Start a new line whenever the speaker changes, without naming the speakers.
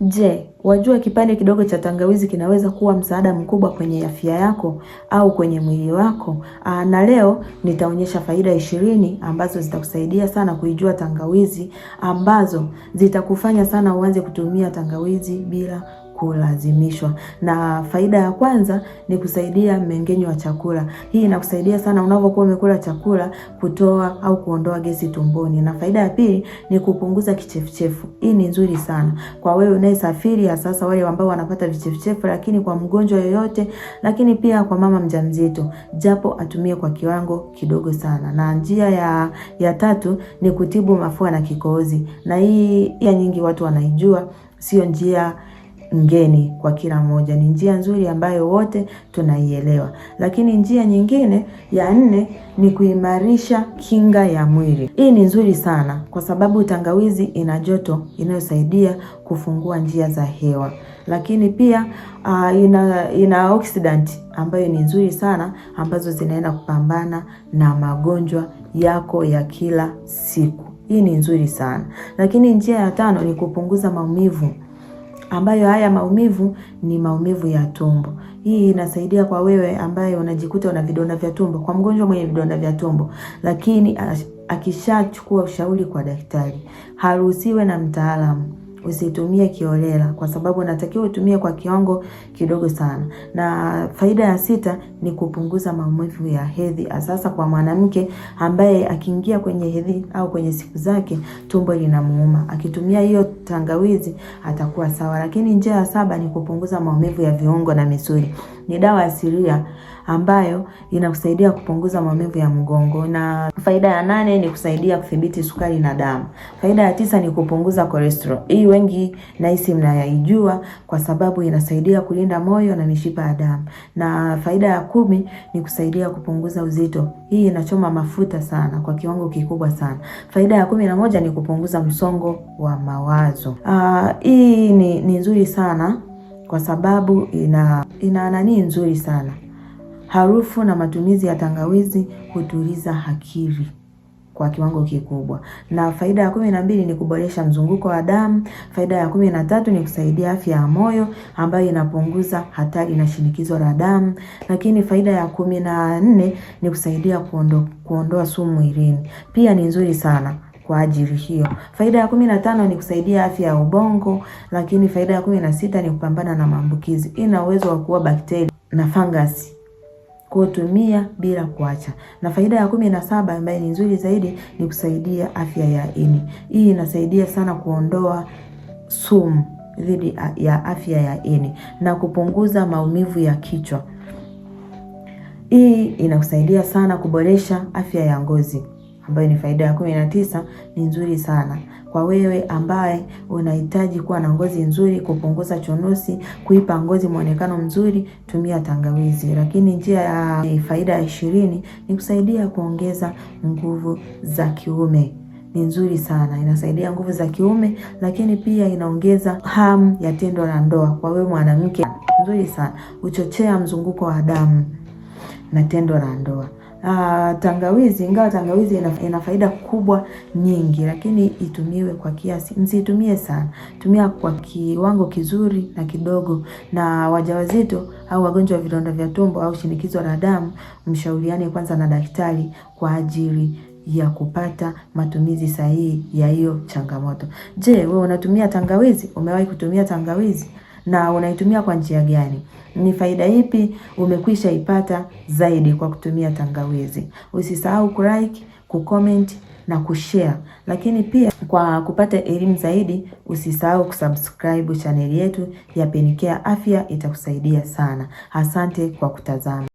Je, wajua kipande kidogo cha tangawizi kinaweza kuwa msaada mkubwa kwenye afya yako au kwenye mwili wako? Na leo nitaonyesha faida 20 ambazo zitakusaidia sana kuijua tangawizi, ambazo zitakufanya sana uanze kutumia tangawizi bila kulazimishwa. Na faida ya kwanza ni kusaidia mmeng'enyo wa chakula. Hii inakusaidia sana unapokuwa umekula chakula kutoa au kuondoa gesi tumboni. Na faida ya pili ni kupunguza kichefuchefu. Hii ni nzuri sana kwa wewe unayesafiri, sasa wale ambao wanapata vichefuchefu, lakini kwa mgonjwa yoyote, lakini pia kwa mama mjamzito, japo atumie kwa kiwango kidogo sana. Na njia ya tatu ni kutibu mafua na kikohozi. Na hii ya nyingi watu wanaijua, sio njia ngeni kwa kila mmoja, ni njia nzuri ambayo wote tunaielewa. Lakini njia nyingine ya 4 ni kuimarisha kinga ya mwili. Hii ni nzuri sana kwa sababu tangawizi ina joto inayosaidia kufungua njia za hewa. Lakini pia ina oxidant ambayo ni nzuri sana, ambazo zinaenda kupambana na magonjwa yako ya kila siku. Hii ni nzuri sana. Lakini njia ya 5 ni kupunguza maumivu, ambayo haya maumivu ni maumivu ya tumbo. Hii inasaidia kwa wewe ambaye unajikuta una vidonda vya tumbo, kwa mgonjwa mwenye vidonda vya tumbo, lakini akishachukua ushauri kwa daktari, haruhusiwe na mtaalamu. Usitumie kiholela, kwa sababu unatakiwa utumie kwa kiwango kidogo sana. Na faida ya 6 ni kupunguza maumivu ya hedhi, sasa kwa mwanamke ambaye akiingia kwenye hedhi au kwenye siku zake tumbo linamuuma. Akitumia hiyo tangawizi atakuwa sawa. Lakini njia ya 7 ni kupunguza maumivu ya viungo na misuli. Ni dawa asilia ambayo inakusaidia kupunguza maumivu ya mgongo. Na faida ya 8 ni kusaidia kudhibiti sukari na damu. Faida ya 9 ni kupunguza cholesterol. Hii wengi nahisi mnaijua kwa sababu inasaidia kulinda moyo na mishipa ya damu. Na faida ya 10 ni kusaidia kupunguza uzito. Hii inachoma mafuta sana kwa kiwango kikubwa sana. Faida ya 11 ni kupunguza msongo wa mawazo. Hii ni nzuri sana kwa sababu ina nani nzuri sana. Harufu na matumizi ya tangawizi hutuliza akili kwa kiwango kikubwa. Na faida ya 12 ni kuboresha mzunguko wa damu. Faida ya 13 ni kusaidia afya ya moyo, ambayo inapunguza hatari na shinikizo la damu. Lakini faida ya 14 ni kusaidia kuondoa sumu mwilini. Pia ni nzuri sana kwa ajili hiyo. Faida ya 15 ni kusaidia afya ya ubongo. Lakini faida ya 16 ni kupambana na maambukizi. Ina uwezo wa kuua bakteria na fangasi, kutumia bila kuacha. Na faida ya 17 ambayo ni nzuri zaidi ni kusaidia afya ya ini. Hii inasaidia sana kuondoa sumu dhidi ya afya ya ini na kupunguza maumivu ya kichwa. Hii inakusaidia sana kuboresha afya ya ngozi, ambayo ni faida ya 19. Ni nzuri sana kwa wewe ambaye unahitaji kuwa na ngozi nzuri, kupunguza chunusi, kuipa ngozi muonekano mzuri, tumia tangawizi. Lakini njia ya faida ya 20 ni kusaidia kuongeza nguvu za kiume. Ni nzuri sana, inasaidia nguvu za kiume, lakini pia inaongeza hamu ya tendo la ndoa kwa wewe mwanamke. Nzuri sana, uchochea mzunguko wa damu na tendo la ndoa. Tangawizi, ingawa tangawizi ina faida kubwa nyingi, lakini itumiwe kwa kiasi. Msitumie sana, tumia kwa kiwango kizuri na kidogo. Na wajawazito au wagonjwa wa vidonda vya tumbo au shinikizo la damu, mshauriane kwanza na daktari kwa ajili ya kupata matumizi sahihi ya hiyo changamoto. Je, wewe unatumia tangawizi? Umewahi kutumia tangawizi? Na unaitumia kwa njia gani? Ni faida ipi umekwisha ipata zaidi kwa kutumia tangawizi? Usisahau kulike, kucomment na kushare. Lakini pia kwa kupata elimu zaidi, usisahau kusubscribe channel yetu ya Penicare Afya, itakusaidia sana. Asante kwa kutazama.